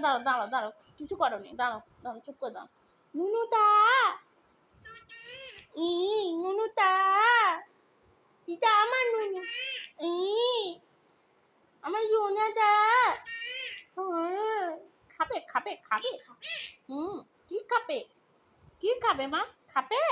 দাঁড়াও দাঁড়াও দাঁড়াও দাঁড়াও, কিছু করোনি, দাঁড়াও দাঁড়াও, চুপ করে দাঁড়াও। নুনুটা, নুনুটা, এটা আমার নুনু, আমার সোনাটা। খাবে খাবে খাবে। কি খাবে, কি খাবে মা, খাবে?